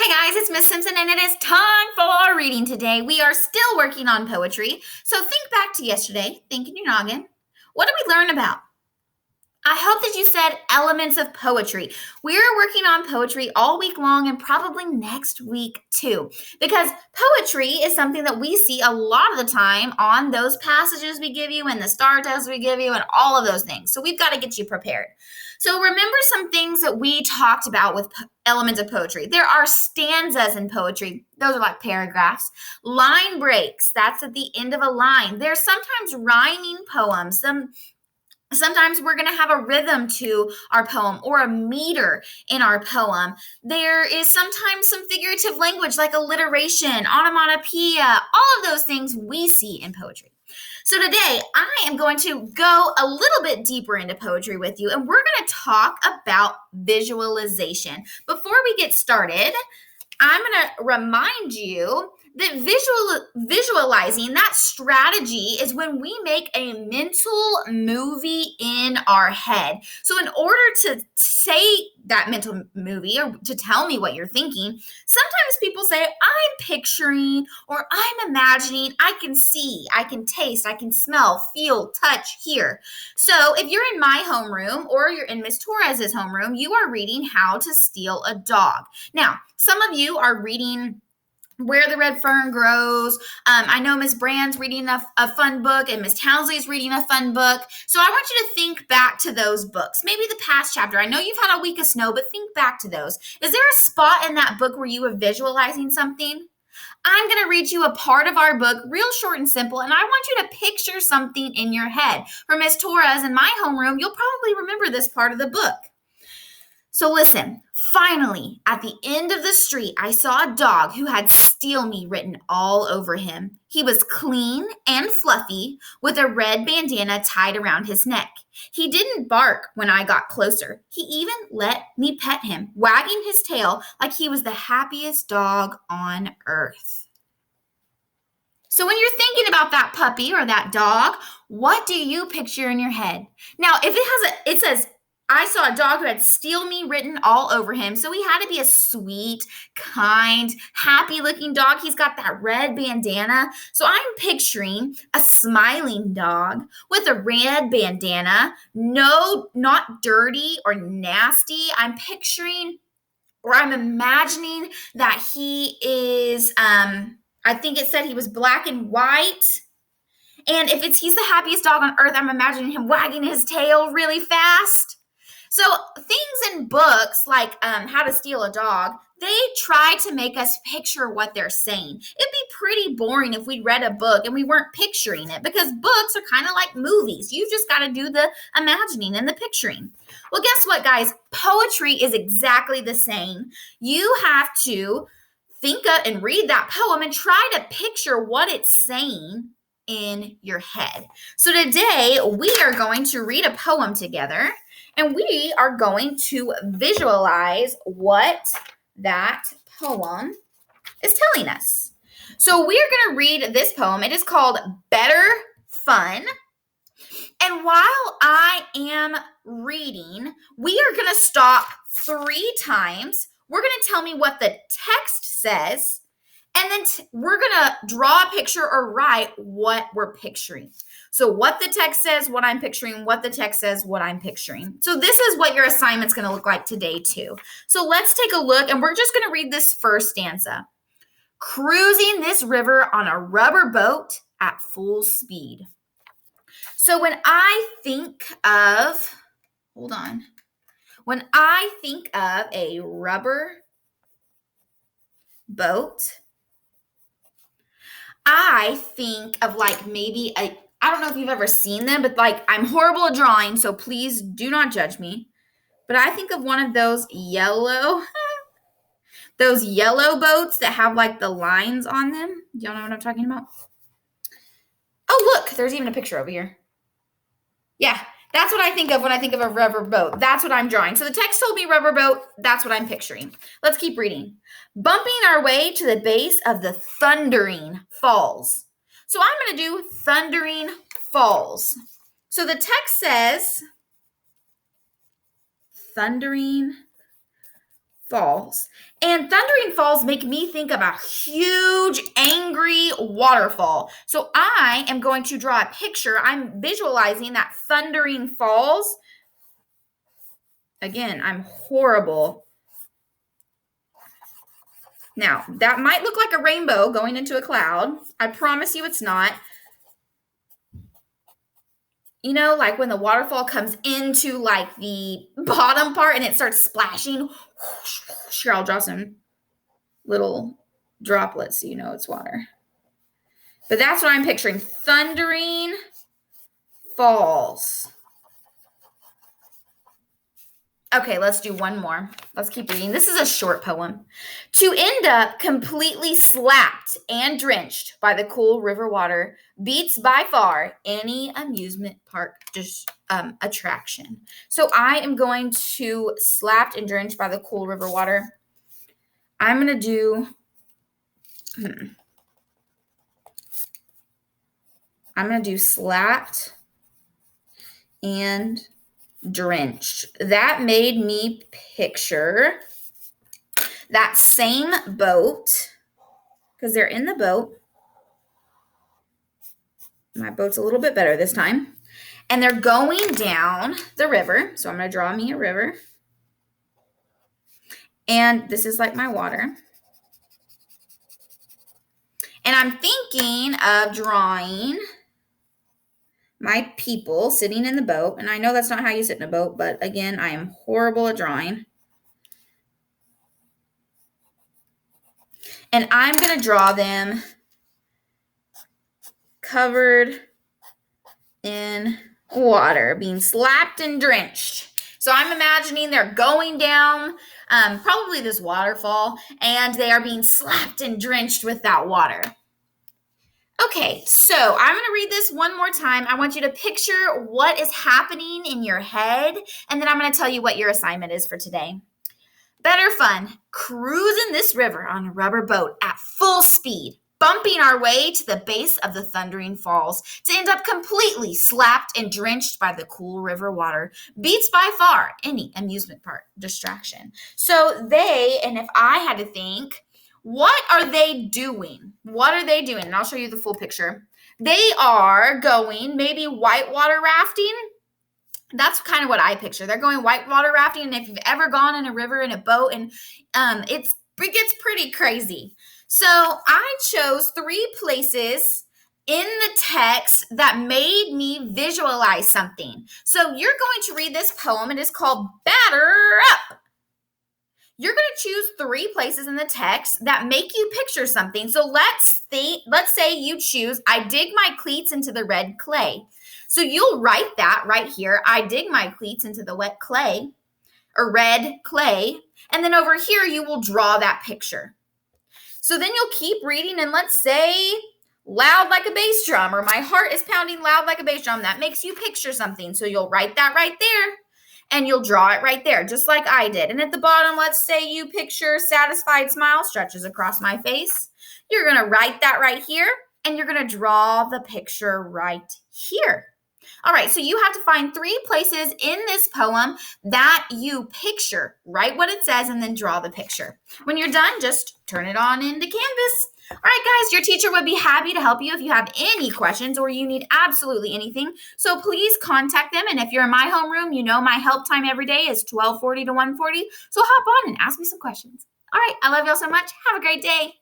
Hey guys, it's Miss Simpson and it is time for our reading today. We are still working on poetry. So think back to yesterday, think in your noggin. What did we learn about? I hope that you said elements of poetry. We're working on poetry all week long and probably next week too, because poetry is something that we see a lot of the time on those passages we give you and the star tests we give you and all of those things. So we've got to get you prepared. So remember some things that we talked about with elements of poetry. There are stanzas in poetry. Those are like paragraphs. Line breaks. That's at the end of a line. There's sometimes rhyming poems. Sometimes we're going to have a rhythm to our poem or a meter in our poem. There is sometimes some figurative language like alliteration, onomatopoeia, all of those things we see in poetry. So today I am going to go a little bit deeper into poetry with you, and we're going to talk about visualization. Before we get started, I'm going to remind you that visualizing, that strategy is when we make a mental movie in our head. So in order to say that mental movie or to tell me what you're thinking, sometimes people say, I'm picturing or I'm imagining, I can see, I can taste, I can smell, feel, touch, hear. So if you're in my homeroom or you're in Miss Torres's homeroom, you are reading How to Steal a Dog. Now, some of you are reading Where the Red Fern Grows. I know Miss Brand's reading a fun book and Miss Townsley's reading a fun book. So I want you to think back to those books. Maybe the past chapter. I know you've had a week of snow, but think back to those. Is there a spot in that book where you were visualizing something? I'm going to read you a part of our book, real short and simple, and I want you to picture something in your head. For Miss Torres in my homeroom, you'll probably remember this part of the book. So listen, finally, at the end of the street, I saw a dog who had "Steal Me" written all over him. He was clean and fluffy with a red bandana tied around his neck. He didn't bark when I got closer. He even let me pet him, wagging his tail like he was the happiest dog on earth. So when you're thinking about that puppy or that dog, what do you picture in your head? Now, if it says, I saw a dog who had "Steal Me" written all over him. So he had to be a sweet, kind, happy-looking dog. He's got that red bandana. So I'm picturing a smiling dog with a red bandana. No, not dirty or nasty. I'm picturing, or I'm imagining that he is, I think it said he was black and white. And if he's the happiest dog on earth, I'm imagining him wagging his tail really fast. So things in books like How to Steal a Dog, they try to make us picture what they're saying. It'd be pretty boring if we read a book and we weren't picturing it, because books are kind of like movies. You just got to do the imagining and the picturing. Well, guess what, guys? Poetry is exactly the same. You have to think of and read that poem and try to picture what it's saying in your head. So today we are going to read a poem together, and we are going to visualize what that poem is telling us. So we are going to read this poem. It is called Better Fun. And while I am reading, we are going to stop 3 times. We're going to tell me what the text says, and then we're going to draw a picture or write what we're picturing. So what the text says, what I'm picturing, what the text says, what I'm picturing. So this is what your assignment's going to look like today too. So let's take a look, and we're just going to read this first stanza. Cruising this river on a rubber boat at full speed. So when I think of, when I think of a rubber boat, I think of like maybe I don't know if you've ever seen them, but like I'm horrible at drawing, so please do not judge me. But I think of one of those yellow boats that have like the lines on them. Do y'all know what I'm talking about? Oh, look, there's even a picture over here. Yeah, that's what I think of when I think of a rubber boat. That's what I'm drawing. So the text told me rubber boat. That's what I'm picturing. Let's keep reading. Bumping our way to the base of the thundering falls. So I'm going to do thundering falls. So the text says thundering falls. And thundering falls make me think of a huge, angry waterfall. So I am going to draw a picture. I'm visualizing that thundering falls. Again, I'm horrible. Now, that might look like a rainbow going into a cloud. I promise you it's not. You know, like when the waterfall comes into like the bottom part and it starts splashing. Here, I'll draw some little droplets so you know it's water. But that's what I'm picturing. Thundering falls. Okay, let's do one more. Let's keep reading. This is a short poem. To end up completely slapped and drenched by the cool river water beats by far any amusement park attraction. So I am going to slapped and drenched by the cool river water. I'm going to do... I'm going to do slapped and drenched. That made me picture that same boat, because they're in the boat. My boat's a little bit better this time. And they're going down the river. So I'm going to draw me a river. And this is like my water. And I'm thinking of drawing my people sitting in the boat. And I know that's not how you sit in a boat, but again, I am horrible at drawing. And I'm going to draw them covered in water, being slapped and drenched. So I'm imagining they're going down probably this waterfall, and they are being slapped and drenched with that water. Okay, so I'm going to read this one more time. I want you to picture what is happening in your head, and then I'm going to tell you what your assignment is for today. Better fun, cruising this river on a rubber boat at full speed, bumping our way to the base of the thundering falls to end up completely slapped and drenched by the cool river water beats by far any amusement park distraction. So and if I had to think, what are they doing? What are they doing? And I'll show you the full picture. They are going maybe whitewater rafting. That's kind of what I picture. They're going whitewater rafting. And if you've ever gone in a river in a boat, and it gets pretty crazy. So I chose 3 places in the text that made me visualize something. So you're going to read this poem. It is called Batter Up. You're going to choose 3 places in the text that make you picture something. So let's say you choose, I dig my cleats into the red clay. So you'll write that right here. I dig my cleats into the wet clay or red clay. And then over here, you will draw that picture. So then you'll keep reading, and let's say loud like a bass drum, or my heart is pounding loud like a bass drum. That makes you picture something. So you'll write that right there, and you'll draw it right there, just like I did. And at the bottom, let's say you picture satisfied smile stretches across my face. You're going to write that right here, and you're going to draw the picture right here. All right, so you have to find 3 places in this poem that you picture. Write what it says and then draw the picture. When you're done, just turn it on into Canvas. All right, guys, your teacher would be happy to help you if you have any questions or you need absolutely anything. So please contact them. And if you're in my homeroom, you know my help time every day is 12:40 to 1:40. So hop on and ask me some questions. All right, I love y'all so much. Have a great day.